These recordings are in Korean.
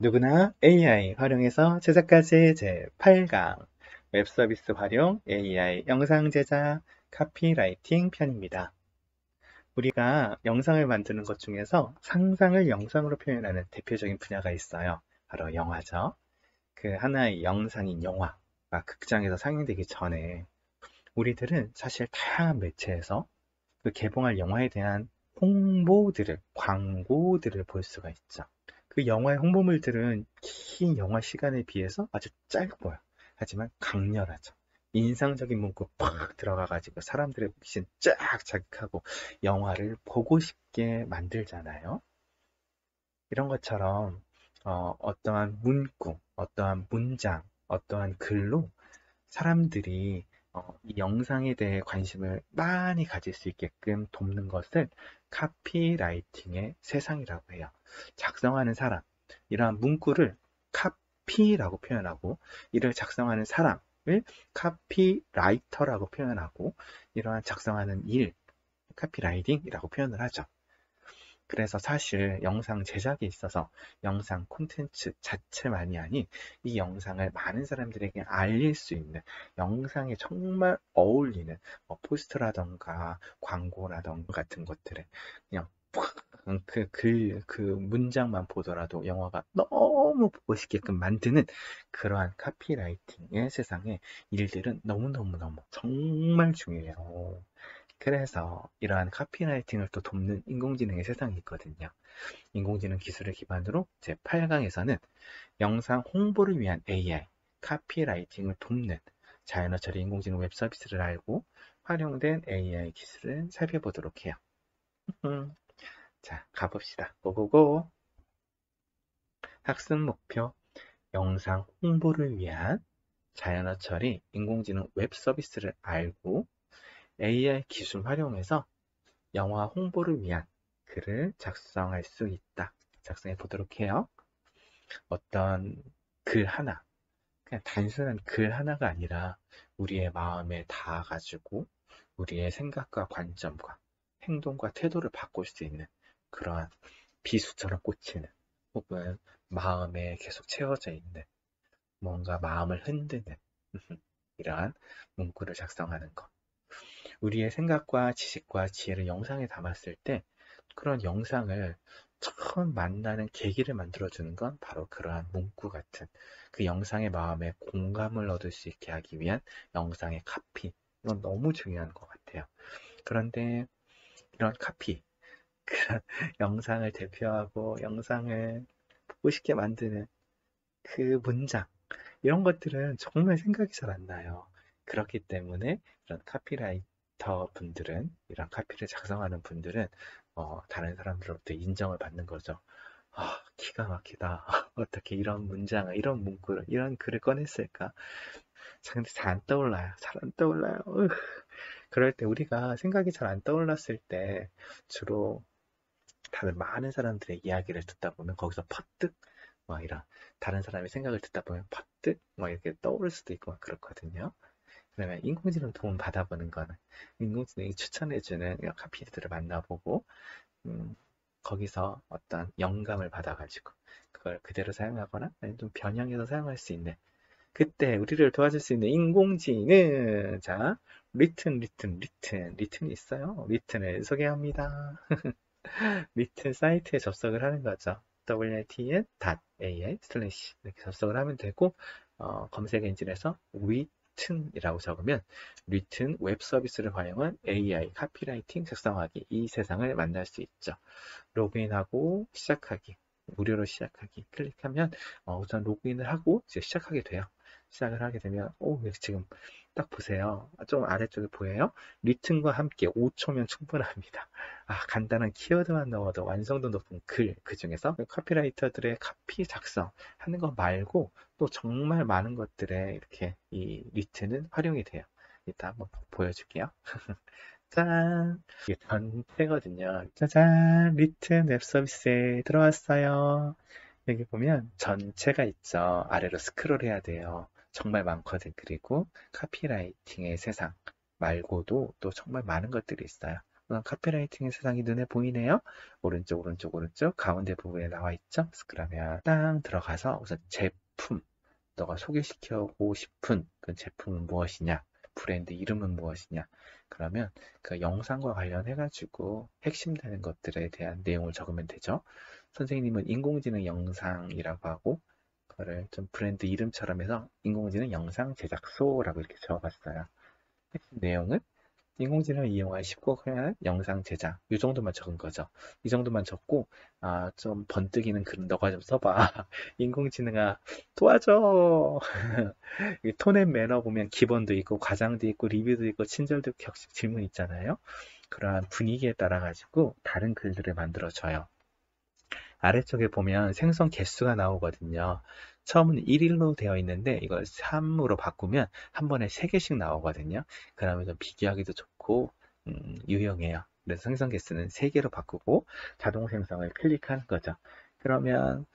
누구나 AI 활용해서 제작까지 제8강 웹서비스 활용 AI 영상 제작 카피라이팅 편입니다. 우리가 영상을 만드는 것 중에서 상상을 영상으로 표현하는 대표적인 분야가 있어요. 바로 영화죠. 그 하나의 영상인 영화가 극장에서 상영되기 전에 우리들은 사실 다양한 매체에서 그 개봉할 영화에 대한 홍보들을, 광고들을 볼 수가 있죠. 그 영화의 홍보물들은 긴 영화 시간에 비해서 아주 짧고요. 하지만 강렬하죠. 인상적인 문구 팍 들어가가지고 사람들의 호기심 쫙 자극하고 영화를 보고 싶게 만들잖아요. 이런 것처럼 어떠한 문구, 어떠한 문장, 어떠한 글로 사람들이 이 영상에 대해 관심을 많이 가질 수 있게끔 돕는 것을 카피라이팅의 세상이라고 해요. 작성하는 사람, 이러한 문구를 카피라고 표현하고, 이를 작성하는 사람을 카피라이터라고 표현하고, 이러한 작성하는 일, 카피라이팅이라고 표현을 하죠. 그래서 사실 영상 제작에 있어서 영상 콘텐츠 자체만이 아닌 이 영상을 많은 사람들에게 알릴 수 있는 영상에 정말 어울리는 포스터라던가 광고라던가 같은 것들을 그냥 그 문장만 보더라도 영화가 너무 보고 싶게끔 만드는 그러한 카피라이팅의 세상에 일들은 너무너무너무 정말 중요해요. 그래서 이러한 카피라이팅을 또 돕는 인공지능의 세상이 있거든요. 인공지능 기술을 기반으로 제8강에서는 영상 홍보를 위한 AI, 카피라이팅을 돕는 자연어 처리 인공지능 웹 서비스를 알고 활용된 AI 기술을 살펴보도록 해요. 자, 가봅시다. 고고고. 학습 목표, 영상 홍보를 위한 자연어 처리 인공지능 웹 서비스를 알고 AI 기술 활용해서 영화 홍보를 위한 글을 작성할 수 있다. 작성해 보도록 해요. 어떤 글 하나, 그냥 단순한 글 하나가 아니라 우리의 마음에 닿아가지고 우리의 생각과 관점과 행동과 태도를 바꿀 수 있는 그러한 비수처럼 꽂히는 혹은 마음에 계속 채워져 있는 뭔가 마음을 흔드는 이러한 문구를 작성하는 것. 우리의 생각과 지식과 지혜를 영상에 담았을 때 그런 영상을 처음 만나는 계기를 만들어주는 건 바로 그러한 문구 같은 그 영상의 마음에 공감을 얻을 수 있게 하기 위한 영상의 카피. 이건 너무 중요한 것 같아요. 그런데 이런 카피, 그런 영상을 대표하고 영상을 보고 싶게 만드는 그 문장, 이런 것들은 정말 생각이 잘 안 나요. 그렇기 때문에 이런 카피라이터 분들은, 이런 카피를 작성하는 분들은 다른 사람들로부터 인정을 받는 거죠. 아, 기가 막히다. 어떻게 이런 문장을, 이런 문구를, 이런 글을 꺼냈을까? 근데 잘 안 떠올라요. 잘 안 떠올라요. 그럴 때 우리가 생각이 잘 안 떠올랐을 때 주로 다른 많은 사람들의 이야기를 듣다 보면 거기서 퍼뜩 막 이런 다른 사람의 생각을 듣다 보면 퍼뜩 막 이렇게 떠오를 수도 있고 막 그렇거든요. 그러면 인공지능 도움 받아보는 거는 인공지능이 추천해주는 이런 카피들을 만나보고 음, 거기서 어떤 영감을 받아가지고 그걸 그대로 사용하거나 아니면 좀 변형해서 사용할 수 있는 그때 우리를 도와줄 수 있는 인공지능. 자, 리튼이 있어요. 리튼을 소개합니다. 리튼 사이트에 접속을 하는 거죠. wtn.ai/ 이렇게 접속을 하면 되고 검색 엔진에서 리튼이라고 적으면 리튼 웹 서비스를 활용한 AI 카피라이팅 작성하기 이 세상을 만날 수 있죠. 로그인하고 시작하기 무료로 시작하기 클릭하면 우선 로그인을 하고 이제 시작하게 돼요. 시작을 하게 되면 지금 딱 보세요. 좀 아래쪽에 보여요? 리튼과 함께 5초면 충분합니다. 간단한 키워드만 넣어도 완성도 높은 글, 그 중에서 카피라이터들의 카피 작성 하는 거 말고 또 정말 많은 것들에 이렇게 이 리튼은 활용이 돼요. 이따 한번 보여줄게요. 짠! 이게 전체거든요. 짜잔! 리튼 웹 서비스에 들어왔어요. 여기 보면 전체가 있죠. 아래로 스크롤 해야 돼요. 정말 많거든. 그리고 카피라이팅의 세상 말고도 또 정말 많은 것들이 있어요. 카피라이팅의 세상이 눈에 보이네요. 오른쪽, 오른쪽, 오른쪽, 가운데 부분에 나와 있죠? 그러면 땅 들어가서 우선 제품, 너가 소개시켜보고 싶은 그 제품은 무엇이냐? 브랜드 이름은 무엇이냐? 그러면 그 영상과 관련해가지고 핵심되는 것들에 대한 내용을 적으면 되죠. 선생님은 인공지능 영상이라고 하고, 그거를 좀 브랜드 이름처럼 해서 인공지능 영상 제작소라고 이렇게 적어봤어요. 핵심 내용은 인공지능을 이용한 쉽고 편안한 영상 제작. 이 정도만 적은 거죠. 이 정도만 적고, 좀 번뜩이는 글 너가 좀 써봐. 인공지능아, 도와줘! 이 톤앤 매너 보면 기본도 있고, 과장도 있고, 리뷰도 있고, 친절도 있고, 격식 질문 있잖아요. 그러한 분위기에 따라 가지고 다른 글들을 만들어줘요. 아래쪽에 보면 생성 개수가 나오거든요. 처음은 1일로 되어 있는데 이걸 3으로 바꾸면 한 번에 3개씩 나오거든요. 그러면 좀 비교하기도 좋고 유용해요. 그래서 생성 개수는 3개로 바꾸고 자동 생성을 클릭하는 거죠. 그러면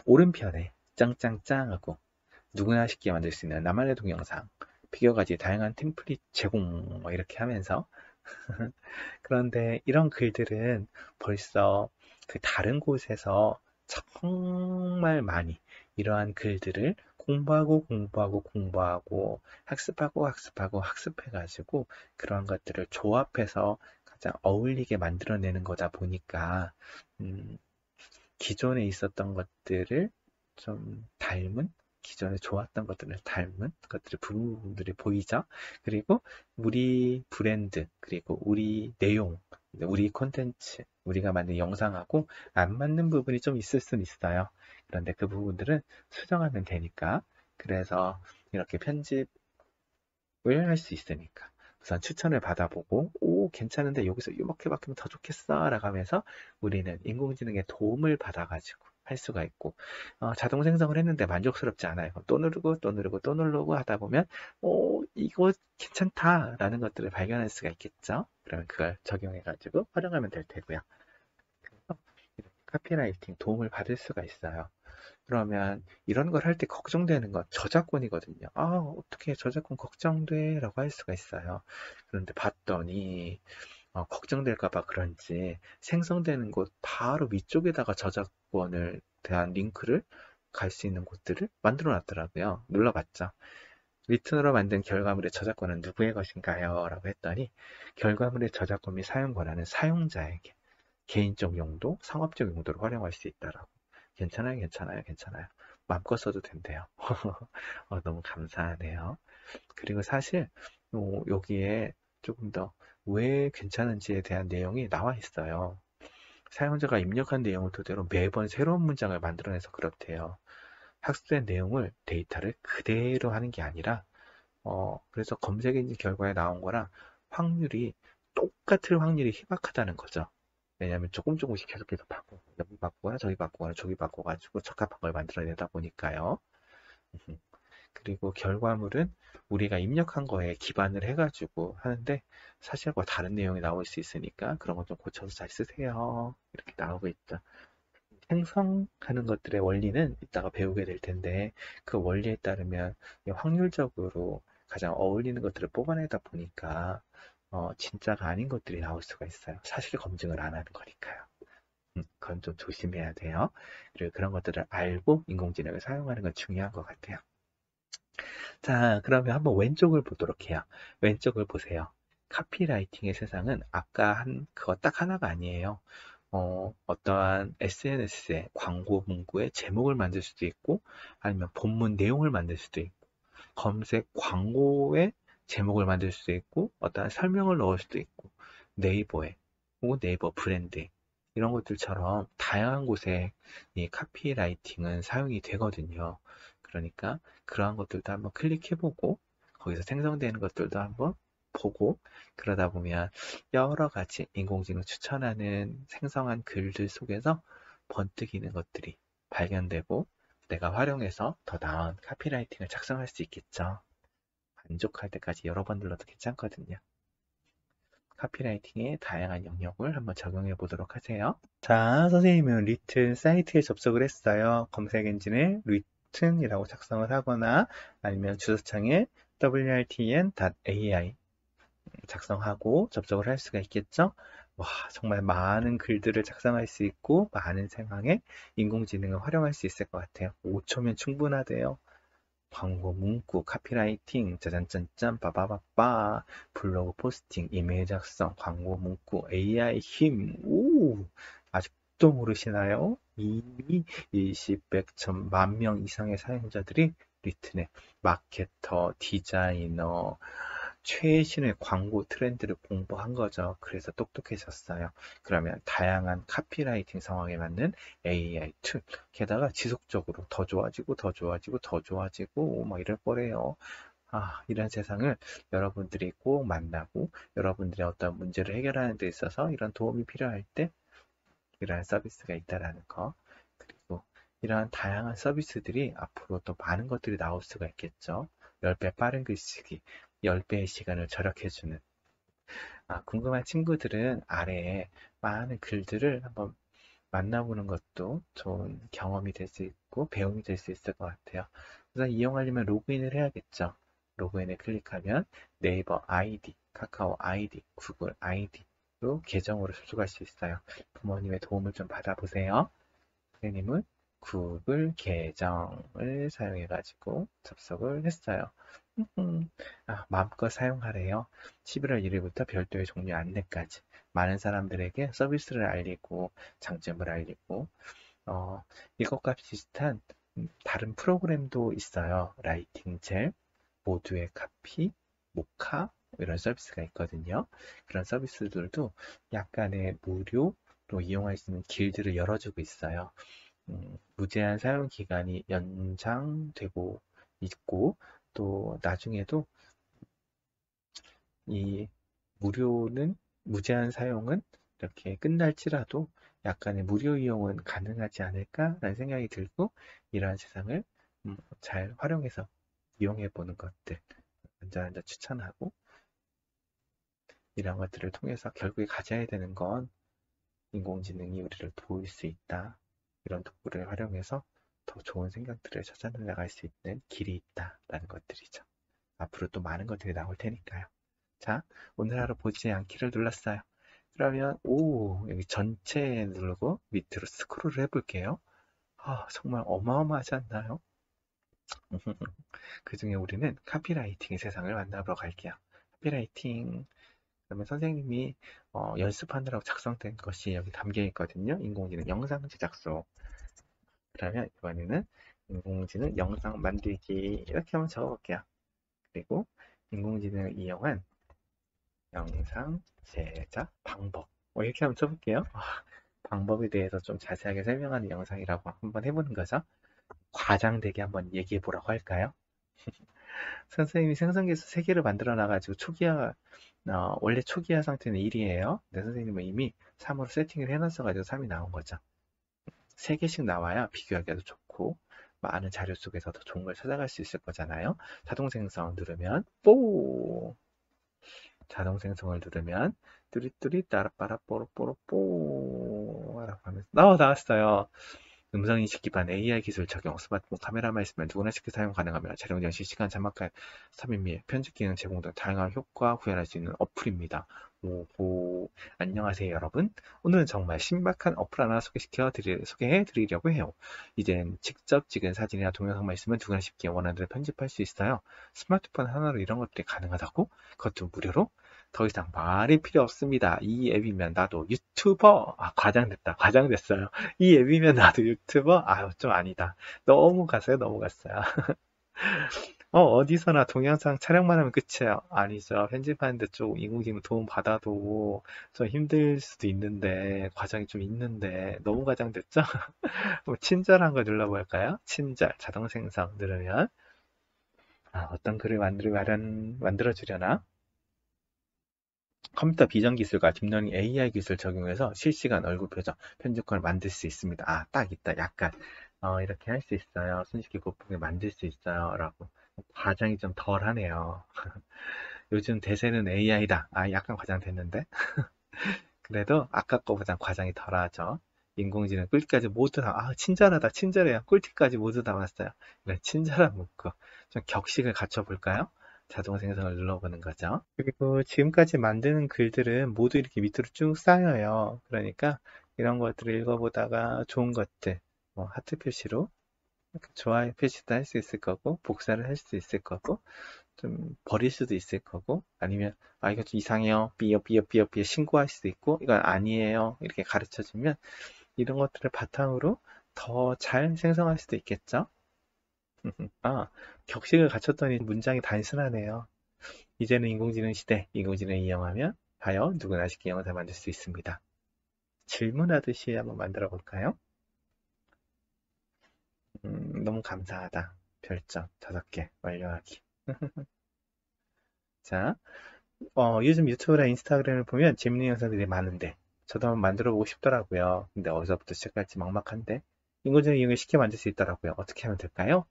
오른편에 짱짱짱 하고 누구나 쉽게 만들 수 있는 나만의 동영상, 비교가지 다양한 템플릿 제공 뭐 이렇게 하면서 그런데 이런 글들은 벌써 그 다른 곳에서 정말 많이 이러한 글들을 공부하고 공부하고 공부하고 학습하고 학습하고 학습해가지고 그런 것들을 조합해서 가장 어울리게 만들어내는 거다 보니까 음, 기존에 있었던 것들을 좀 닮은 기존에 좋았던 것들을 닮은 것들이 부분들이 보이죠. 그리고 우리 브랜드 그리고 우리 내용 우리 콘텐츠 우리가 만든 영상하고 안 맞는 부분이 좀 있을 수는 있어요. 그런데 그 부분들은 수정하면 되니까 그래서 이렇게 편집을 할 수 있으니까 우선 추천을 받아보고 오 괜찮은데 여기서 이렇게 바뀌면 더 좋겠어 라고 하면서 우리는 인공지능의 도움을 받아가지고 할 수가 있고 자동 생성을 했는데 만족스럽지 않아요. 또 누르고 또 누르고 또 누르고 하다 보면 이거 괜찮다 라는 것들을 발견할 수가 있겠죠. 그러면 그걸 적용해가지고 활용하면 될 테고요. 그래서 이렇게 카피라이팅 도움을 받을 수가 있어요. 그러면 이런 걸 할 때 걱정되는 건 저작권이거든요. 어떻게 저작권 걱정돼? 라고 할 수가 있어요. 그런데 봤더니 걱정될까 봐 그런지 생성되는 곳 바로 위쪽에다가 저작권을 대한 링크를 갈 수 있는 곳들을 만들어 놨더라고요. 눌러봤죠. 리튼으로 만든 결과물의 저작권은 누구의 것인가요? 라고 했더니 결과물의 저작권 및 사용 권한은 사용자에게 개인적 용도, 상업적 용도로 활용할 수 있다라고. 괜찮아요, 괜찮아요, 괜찮아요. 마음껏 써도 된대요. 너무 감사하네요. 그리고 사실 여기에 조금 더 왜 괜찮은지에 대한 내용이 나와 있어요. 사용자가 입력한 내용을 토대로 매번 새로운 문장을 만들어내서 그렇대요. 학습된 내용을 데이터를 그대로 하는 게 아니라 그래서 검색 엔진 결과에 나온 거랑 확률이 똑같을 확률이 희박하다는 거죠. 왜냐하면 조금씩 계속해서 바꾸고 여기 바꾸거나 저기 바꾸거나 저기 바꿔가지고 적합한 걸 만들어내다 보니까요. 그리고 결과물은 우리가 입력한 거에 기반을 해가지고 하는데 사실과 다른 내용이 나올 수 있으니까 그런 거 좀 고쳐서 잘 쓰세요. 이렇게 나오고 있죠. 생성하는 것들의 원리는 이따가 배우게 될 텐데 그 원리에 따르면 확률적으로 가장 어울리는 것들을 뽑아내다 보니까 진짜가 아닌 것들이 나올 수가 있어요. 사실 검증을 안 하는 거니까요. 그건 좀 조심해야 돼요. 그리고 그런 것들을 알고 인공지능을 사용하는 건 중요한 것 같아요. 자, 그러면 한번 왼쪽을 보도록 해요. 왼쪽을 보세요. 카피라이팅의 세상은 아까 한 그거 딱 하나가 아니에요. 어떠한 SNS에 광고 문구에 제목을 만들 수도 있고 아니면 본문 내용을 만들 수도 있고 검색 광고에 제목을 만들 수도 있고 어떠한 설명을 넣을 수도 있고 네이버에 혹은 네이버 브랜드 이런 것들처럼 다양한 곳에 이 카피라이팅은 사용이 되거든요. 그러니까 그러한 것들도 한번 클릭해보고 거기서 생성되는 것들도 한번 보고 그러다 보면 여러 가지 인공지능 추천하는 생성한 글들 속에서 번뜩이는 것들이 발견되고 내가 활용해서 더 나은 카피라이팅을 작성할 수 있겠죠. 만족할 때까지 여러 번 눌러도 괜찮거든요. 카피라이팅의 다양한 영역을 한번 적용해 보도록 하세요. 자, 선생님은 리튼 사이트에 접속을 했어요. 검색 엔진에 리튼이라고 작성을 하거나 아니면 주소창에 wrtn.ai 작성하고 접속을 할 수가 있겠죠. 와, 정말 많은 글들을 작성할 수 있고 많은 상황에 인공지능을 활용할 수 있을 것 같아요. 5초면 충분하대요. 광고, 문구, 카피라이팅, 짜잔짠짠, 빠바바빠, 블로그 포스팅, 이메일 작성, 광고, 문구, AI 힘, 오! 아직도 모르시나요? 이미 20, 100, 1000, 만 명 이상의 사용자들이 리트넷, 마케터, 디자이너, 최신의 광고 트렌드를 공부한 거죠. 그래서 똑똑해졌어요. 그러면 다양한 카피라이팅 상황에 맞는 AI 툴, 게다가 지속적으로 더 좋아지고 더 좋아지고 더 좋아지고 막 이럴 거래요. 아, 이런 세상을 여러분들이 꼭 만나고 여러분들의 어떤 문제를 해결하는 데 있어서 이런 도움이 필요할 때 이러한 서비스가 있다라는 거. 그리고 이러한 다양한 서비스들이 앞으로 또 많은 것들이 나올 수가 있겠죠. 10배 빠른 글쓰기, 10배의 시간을 절약해주는. 아, 궁금한 친구들은 아래에 많은 글들을 한번 만나보는 것도 좋은 경험이 될 수 있고 배움이 될 수 있을 것 같아요. 우선 이용하려면 로그인을 해야겠죠. 로그인을 클릭하면 네이버 아이디, 카카오 아이디, 구글 아이디로 계정으로 접속할 수 있어요. 부모님의 도움을 좀 받아보세요. 선생님은 구글 계정을 사용해가지고 접속을 했어요. 마음껏 사용하래요. 11월 1일부터 별도의 종류 안내까지 많은 사람들에게 서비스를 알리고 장점을 알리고 이것과 비슷한 다른 프로그램도 있어요. 라이팅 젤, 모두의 카피, 모카 이런 서비스가 있거든요. 그런 서비스들도 약간의 무료로 이용할 수 있는 길들을 열어주고 있어요. 무제한 사용 기간이 연장되고 있고 또 나중에도 이 무제한 사용은 이렇게 끝날지라도 약간의 무료 이용은 가능하지 않을까라는 생각이 들고 이러한 세상을 잘 활용해서 이용해 보는 것들 먼저 추천하고 이런 것들을 통해서 결국에 가져야 되는 건 인공지능이 우리를 도울 수 있다. 이런 도구를 활용해서 더 좋은 생각들을 찾아나갈 수 있는 길이 있다라는 것들이죠. 앞으로 또 많은 것들이 나올 테니까요. 자, 오늘 하루 보지 않기를 눌렀어요. 그러면 여기 전체 누르고 밑으로 스크롤을 해볼게요. 아, 정말 어마어마하지 않나요? 그 중에 우리는 카피라이팅의 세상을 만나보러 갈게요. 카피라이팅. 그러면 선생님이 연습하느라고 작성된 것이 여기 담겨 있거든요. 인공지능 영상 제작소. 그러면 이번에는 인공지능 영상 만들기 이렇게 한번 적어볼게요. 그리고 인공지능을 이용한 영상 제작 방법 이렇게 한번 쳐볼게요. 방법에 대해서 좀 자세하게 설명하는 영상이라고 한번 해보는 거죠. 과장되게 한번 얘기해 보라고 할까요? 선생님이 생성기수 3개를 만들어 놔가지고 원래 초기화 상태는 1이에요. 근데 선생님은 이미 3으로 세팅을 해놨어가지고 3이 나온 거죠. 3개씩 나와야 비교하기도 좋고 많은 자료 속에서 더 좋은 걸 찾아갈 수 있을 거잖아요. 자동 생성 누르면 자동 생성을 누르면 뚜리뚜리 따라빠라 뽀로뽀로뽀 라고 하면서 나왔어요. 음성인식 기반 AI 기술 적용, 스마트폰 카메라만 있으면 누구나 쉽게 사용 가능하며 촬영 전 실시간 자막과 삽입 및 편집 기능 제공 등 다양한 효과 구현할 수 있는 어플입니다. 오호, 안녕하세요 여러분. 오늘은 정말 신박한 어플 하나 소개해 드리려고 해요. 이젠 직접 찍은 사진이나 동영상만 있으면 누구나 쉽게 원하는 대로 편집할 수 있어요. 스마트폰 하나로 이런 것들이 가능하다고? 그것도 무료로? 더 이상 말이 필요 없습니다. 이 앱이면 나도 유튜버! 과장됐어요. 이 앱이면 나도 유튜버? 아유, 좀 아니다. 너무 갔어요, 너무 갔어요. 어디서나 동영상 촬영만 하면 끝이에요. 아니죠. 편집하는데 좀 인공지능 도움 받아도 좀 힘들 수도 있는데, 과정이 좀 있는데, 너무 과장됐죠? 친절한 거 눌러볼까요? 친절, 자동 생성 누르면, 어떤 글을 만들어주려나? 컴퓨터 비전 기술과 딥러닝 AI 기술 적용해서 실시간 얼굴 표정, 편집권을 만들 수 있습니다. 딱 있다. 약간 이렇게 할 수 있어요. 손쉽게 곱게 만들 수 있어요. 라고. 과장이 좀 덜하네요. 요즘 대세는 AI다. 약간 과장됐는데. 그래도 아까 거보단 과장이 덜하죠. 인공지능 꿀팁까지 모두 친절하다, 친절해요. 꿀팁까지 모두 다 왔어요. 친절한 문구. 좀 격식을 갖춰볼까요? 자동 생성을 눌러보는 거죠. 그리고 지금까지 만드는 글들은 모두 이렇게 밑으로 쭉 쌓여요. 그러니까 이런 것들을 읽어보다가 좋은 것들, 뭐 하트 표시로 좋아요 표시도 할 수 있을 거고, 복사를 할 수 있을 거고, 좀 버릴 수도 있을 거고, 아니면 아 이거 좀 이상해요, 삐여 신고할 수도 있고, 이건 아니에요 이렇게 가르쳐 주면 이런 것들을 바탕으로 더 잘 생성할 수도 있겠죠. 아, 격식을 갖췄더니 문장이 단순하네요. 이제는 인공지능 시대, 인공지능을 이용하면 하여 누구나 쉽게 영상을 만들 수 있습니다. 질문하듯이 한번 만들어 볼까요? 너무 감사하다. 별점 5개 완료하기. 자, 요즘 유튜브나 인스타그램을 보면 재밌는 영상들이 많은데 저도 한번 만들어 보고 싶더라고요. 근데 어디서부터 시작할지 막막한데 인공지능 이용을 쉽게 만들 수 있더라고요. 어떻게 하면 될까요?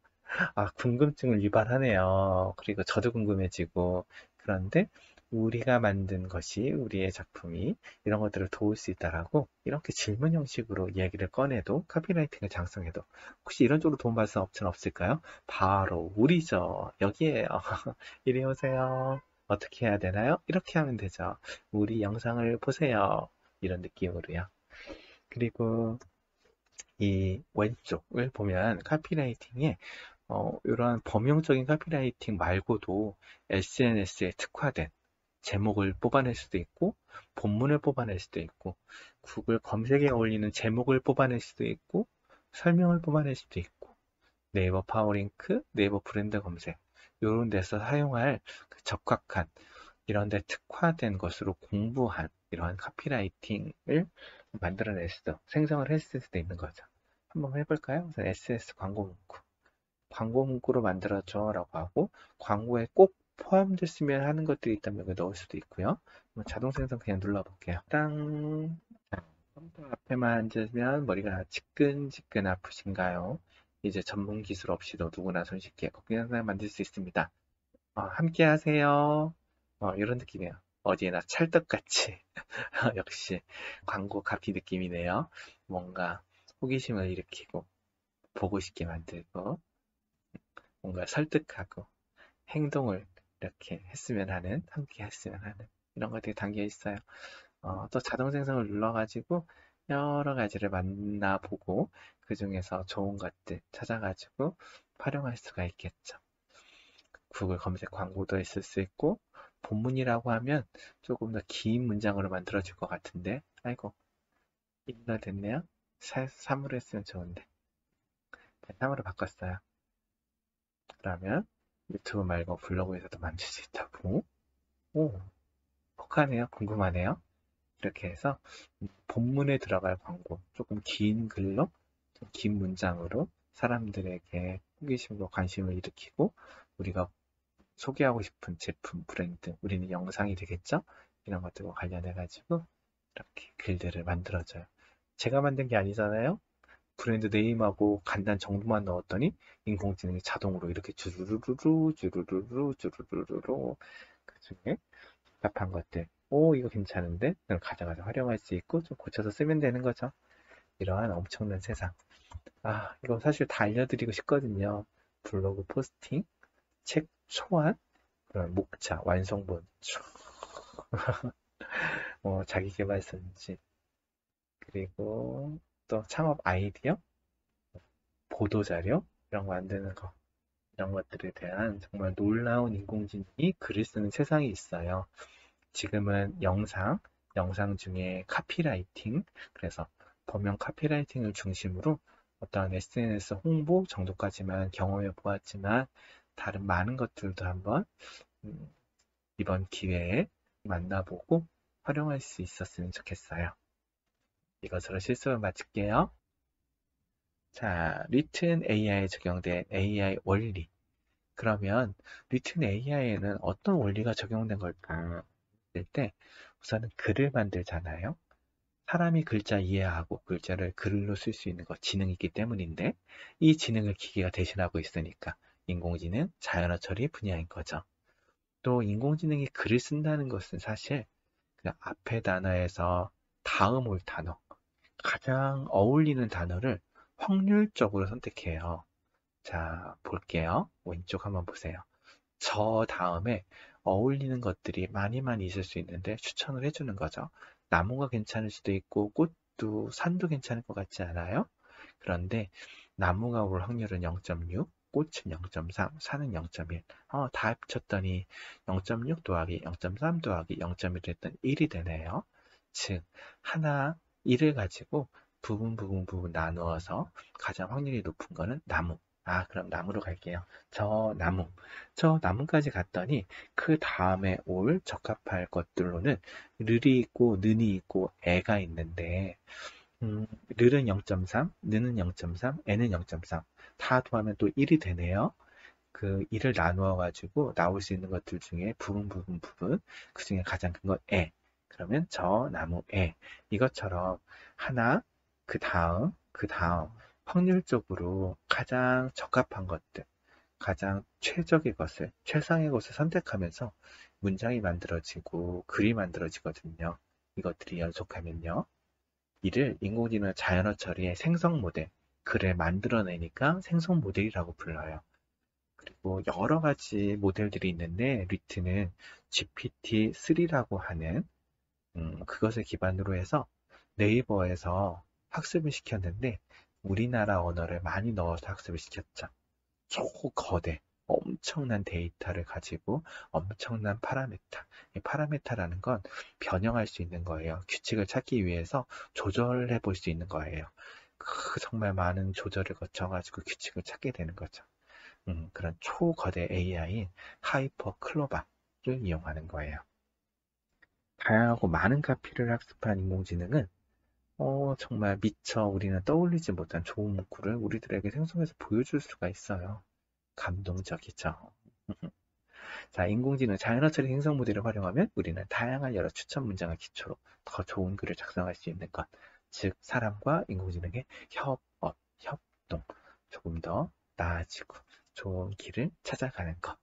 아, 궁금증을 유발하네요. 그리고 저도 궁금해지고. 그런데 우리가 만든 것이, 우리의 작품이 이런 것들을 도울 수 있다라고 이렇게 질문 형식으로 이야기를 꺼내도, 카피라이팅을 작성해도 혹시 이런 쪽으로 도움받을 수 업체는 없을까요? 바로 우리죠. 여기에요. 이리 오세요. 어떻게 해야 되나요? 이렇게 하면 되죠. 우리 영상을 보세요. 이런 느낌으로요. 그리고 이 왼쪽을 보면 카피라이팅에 이러한 범용적인 카피라이팅 말고도 SNS에 특화된 제목을 뽑아낼 수도 있고, 본문을 뽑아낼 수도 있고, 구글 검색에 어울리는 제목을 뽑아낼 수도 있고, 설명을 뽑아낼 수도 있고, 네이버 파워링크, 네이버 브랜드 검색, 이런 데서 사용할 그 적합한, 이런 데 특화된 것으로 공부한 이러한 카피라이팅을 만들어낼 수도, 생성을 했을 수도 있는 거죠. 한번 해볼까요? 우선 SS 광고 문구. 광고 문구로 만들어줘 라고 하고, 광고에 꼭 포함됐으면 하는 것들이 있다면 여기 넣을 수도 있고요. 자동 생성 그냥 눌러볼게요. 땅. 자, 컴퓨터 앞에만 앉으면 머리가 지끈지끈 아프신가요? 이제 전문 기술 없이도 누구나 손쉽게 커피 영상 만들 수 있습니다. 함께 하세요. 이런 느낌이에요. 어디에나 찰떡같이. 역시 광고 카피 느낌이네요. 뭔가 호기심을 일으키고 보고 싶게 만들고 뭔가 설득하고 행동을 이렇게 했으면 하는, 함께 했으면 하는 이런 것들이 담겨 있어요. 또 자동 생성을 눌러가지고 여러 가지를 만나보고 그 중에서 좋은 것들 찾아가지고 활용할 수가 있겠죠. 구글 검색 광고도 있을 수 있고, 본문이라고 하면 조금 더 긴 문장으로 만들어질 것 같은데, 아이고, 이가 됐네요. 3으로 했으면 좋은데. 3으로 바꿨어요. 그러면 유튜브 말고 블로그에서도 만들 수 있다고. 오, 혹하네요. 궁금하네요. 이렇게 해서 본문에 들어갈 광고, 조금 긴 글로, 좀 긴 문장으로 사람들에게 호기심과 관심을 일으키고 우리가 소개하고 싶은 제품, 브랜드, 우리는 영상이 되겠죠? 이런 것들과 관련해가지고 이렇게 글들을 만들어줘요. 제가 만든 게 아니잖아요? 브랜드 네임하고 간단 정보만 넣었더니 인공지능이 자동으로 이렇게 주르르르 주르르르 주르르르 그 중에 답한 것들. 오, 이거 괜찮은데? 그럼 가져가서 활용할 수 있고 좀 고쳐서 쓰면 되는 거죠. 이러한 엄청난 세상. 아, 이거 사실 다 알려드리고 싶거든요. 블로그 포스팅, 책 초안, 그런 목차, 완성본, 자기계발서인지, 그리고 또 창업 아이디어, 보도자료, 이런 거 만드는 거. 이런 것들에 대한 정말 놀라운 인공지능이 글을 쓰는 세상이 있어요. 지금은 영상 중에 카피라이팅, 그래서 범용 카피라이팅을 중심으로 어떤 SNS 홍보 정도까지만 경험해 보았지만 다른 많은 것들도 한번 음, 이번 기회에 만나보고 활용할 수 있었으면 좋겠어요. 이것으로 실습을 마칠게요. 자, 리튼 AI에 적용된 AI 원리. 그러면 리튼 AI에는 어떤 원리가 적용된 걸까? 할 때 우선은 글을 만들잖아요. 사람이 글자 이해하고 글자를 글로 쓸 수 있는 것 지능이 있기 때문인데 이 지능을 기계가 대신하고 있으니까 인공지능, 자연어 처리 분야인 거죠. 또 인공지능이 글을 쓴다는 것은 사실 그 앞에 단어에서 다음 올 단어, 가장 어울리는 단어를 확률적으로 선택해요. 자, 볼게요. 왼쪽 한번 보세요. 저 다음에 어울리는 것들이 많이 있을 수 있는데 추천을 해주는 거죠. 나무가 괜찮을 수도 있고 꽃도 산도 괜찮을 것 같지 않아요? 그런데 나무가 올 확률은 0.6, 꽃은 0.3, 산은 0.1. 다 합쳤더니 0.6 더하기 0.3 더하기 0.1 했더니 1이 되네요. 즉 하나 1을 가지고 부분 나누어서 가장 확률이 높은 거는 나무. 그럼 나무로 갈게요. 저 나무까지 갔더니 그 다음에 올 적합할 것들로는 르이 있고 는이 있고 애가 있는데 르는 0.3, 느는 0.3, 애는 0.3. 다 더하면 또 1이 되네요. 그 1을 나누어 가지고 나올 수 있는 것들 중에 부분 그 중에 가장 큰 건 애. 그러면 저 나무 애. 이것처럼 하나 그 다음 확률적으로 가장 적합한 것들, 가장 최적의 것을, 최상의 것을 선택하면서 문장이 만들어지고 글이 만들어지거든요. 이것들이 연속하면요. 이를 인공지능 자연어 처리의 생성 모델, 글을 만들어내니까 생성 모델이라고 불러요. 그리고 여러 가지 모델들이 있는데 리트는 GPT-3라고 하는 그것을 기반으로 해서 네이버에서 학습을 시켰는데 우리나라 언어를 많이 넣어서 학습을 시켰죠. 초거대, 엄청난 데이터를 가지고 엄청난 파라메타. 이 파라메타라는 건 변형할 수 있는 거예요. 규칙을 찾기 위해서 조절해 볼 수 있는 거예요. 정말 많은 조절을 거쳐가지고 규칙을 찾게 되는 거죠. 그런 초거대 AI인 하이퍼 클로바를 이용하는 거예요. 다양하고 많은 카피를 학습한 인공지능은 정말 미처 우리는 떠올리지 못한 좋은 문구를 우리들에게 생성해서 보여줄 수가 있어요. 감동적이죠. 자, 인공지능 자연어 처리 생성 모델을 활용하면 우리는 다양한 여러 추천 문장을 기초로 더 좋은 글을 작성할 수 있는 것. 즉, 사람과 인공지능의 협동, 조금 더 나아지고 좋은 길을 찾아가는 것.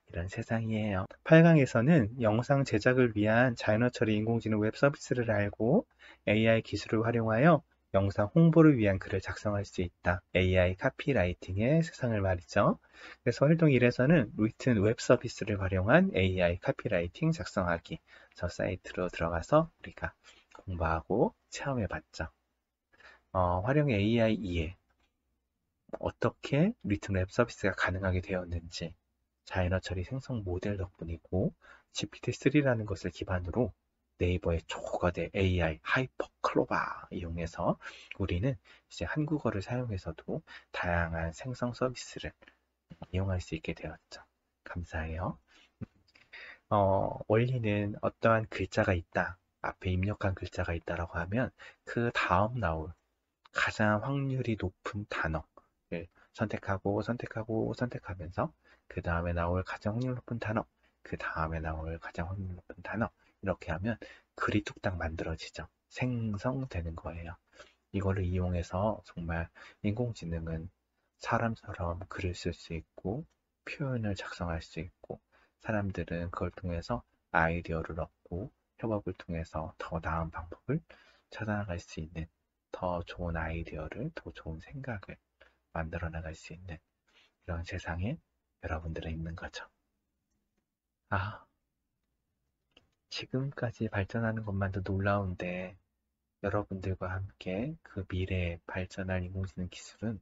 이런 세상이에요. 8강에서는 영상 제작을 위한 자연어 처리 인공지능 웹 서비스를 알고 AI 기술을 활용하여 영상 홍보를 위한 글을 작성할 수 있다. AI 카피라이팅의 세상을 말이죠. 그래서 활동 1에서는 리튼 웹 서비스를 활용한 AI 카피라이팅 작성하기. 저 사이트로 들어가서 우리가 공부하고 체험해 봤죠. 활용 AI 2에 어떻게 리튼 웹 서비스가 가능하게 되었는지 자연어 처리 생성 모델 덕분이고 GPT-3라는 것을 기반으로 네이버의 초거대 AI 하이퍼 클로바 이용해서 우리는 이제 한국어를 사용해서도 다양한 생성 서비스를 이용할 수 있게 되었죠. 감사해요. 원리는 어떠한 글자가 있다, 앞에 입력한 글자가 있다라고 하면 그 다음 나올 가장 확률이 높은 단어를 선택하면서 그 다음에 나올 가장 확률 높은 단어, 그 다음에 나올 가장 확률 높은 단어 이렇게 하면 글이 뚝딱 만들어지죠. 생성되는 거예요. 이거를 이용해서 정말 인공지능은 사람처럼 글을 쓸 수 있고 표현을 작성할 수 있고 사람들은 그걸 통해서 아이디어를 얻고 협업을 통해서 더 나은 방법을 찾아나갈 수 있는 더 좋은 아이디어를, 더 좋은 생각을 만들어 나갈 수 있는 이런 세상에 여러분들은 있는 거죠. 지금까지 발전하는 것만도 놀라운데 여러분들과 함께 그 미래에 발전할 인공지능 기술은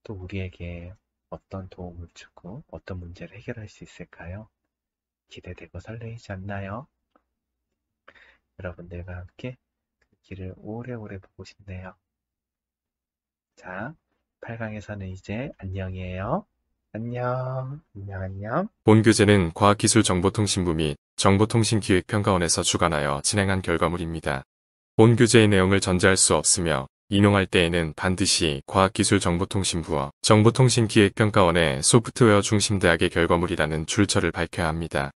또 우리에게 어떤 도움을 주고 어떤 문제를 해결할 수 있을까요? 기대되고 설레이지 않나요? 여러분들과 함께 그 길을 오래오래 보고 싶네요. 자, 8강에서는 이제 안녕이에요. 안녕. 본 교재는 과학기술정보통신부 및 정보통신기획평가원에서 주관하여 진행한 결과물입니다. 본 교재의 내용을 전제할 수 없으며 인용할 때에는 반드시 과학기술정보통신부와 정보통신기획평가원의 소프트웨어 중심대학의 결과물이라는 출처를 밝혀야 합니다.